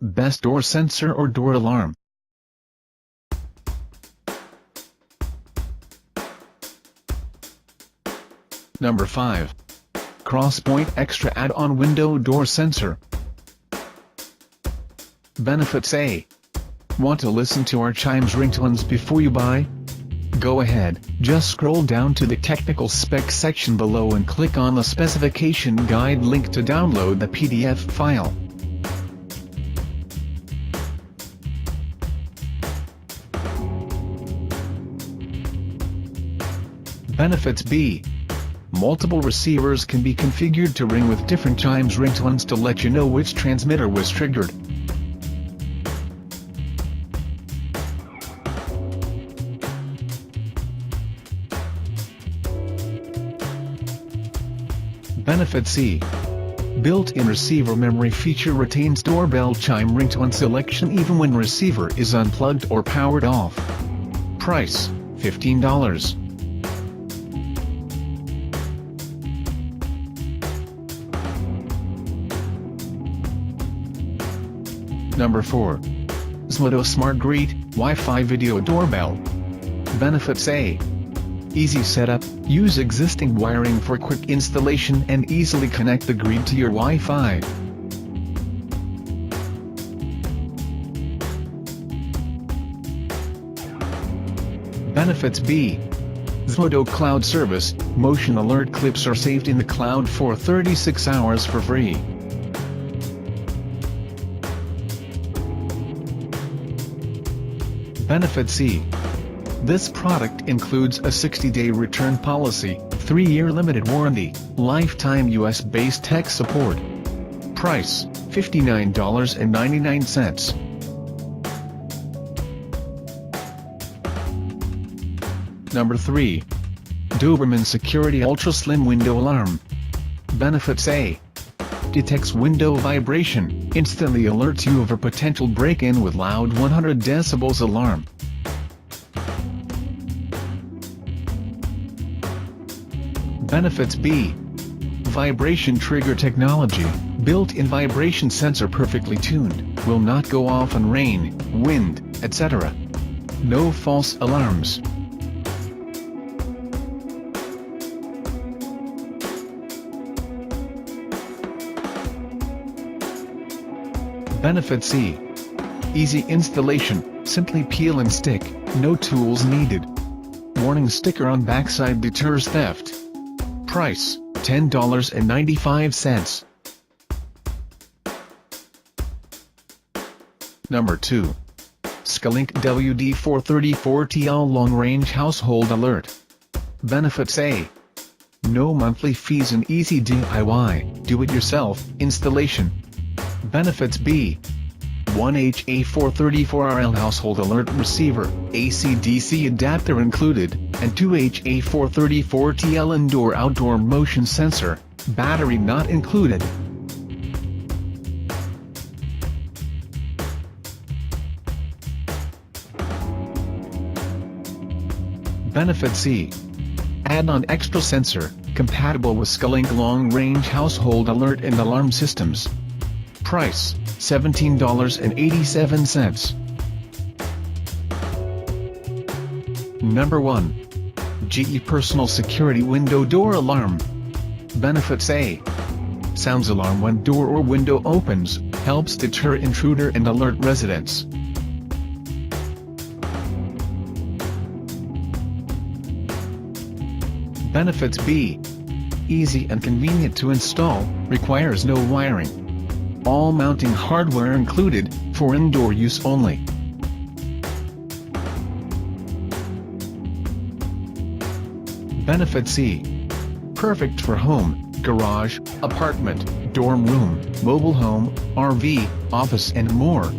Best door sensor or door alarm. Number 5. CrossPoint Extra Add-on Window Door Sensor. Benefits: A. Want to listen to our chimes ringtones before you buy? Go ahead, just scroll down to the technical specs section below and click on the specification guide link to download the PDF file. Benefits: B. Multiple receivers can be configured to ring with different chimes ringtones to let you know which transmitter was triggered. Benefit: C. Built-in receiver memory feature retains doorbell chime ringtone selection even when receiver is unplugged or powered off. Price: $15. Number 4. Zmodo Smart Greet Wi-Fi Video Doorbell. Benefits: A. Easy setup, use existing wiring for quick installation and easily connect the Greet to your Wi-Fi. Benefits: B. Zmodo Cloud Service, motion alert clips are saved in the cloud for 36 hours for free. Benefit: C. This product includes a 60-day return policy, 3-year limited warranty, lifetime US-based tech support. Price: $59.99. Number 3. Doberman Security Ultra Slim Window Alarm. Benefits: A. Detects window vibration, instantly alerts you of a potential break-in with loud 100 decibels alarm. Benefits: B. Vibration trigger technology, built-in vibration sensor perfectly tuned, will not go off on rain, wind, etc. No false alarms. Benefit: C. Easy installation, simply peel and stick, no tools needed. Warning sticker on backside deters theft. Price: $10.95. Number 2. Skylink WD-434TL Long Range Household Alert. Benefits: A. No monthly fees and easy DIY, do-it-yourself, installation. Benefits: B. 1HA434RL household alert receiver, AC/DC adapter included, and 2HA434TL indoor-outdoor motion sensor, battery not included. Benefit: C. Add-on extra sensor, compatible with Skylink long-range household alert and alarm systems. Price: $17.87. Number 1. GE Personal Security Window Door Alarm. Benefits: A. Sounds alarm when door or window opens, helps deter intruder and alert residents. Benefits: B. Easy and convenient to install, requires no wiring. All mounting hardware included, for indoor use only. Benefit: C. Perfect for home, garage, apartment, dorm room, mobile home, RV, office and more.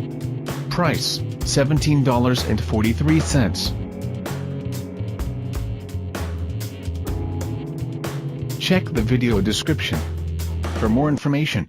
Price: $17.43. Check the video description for more information.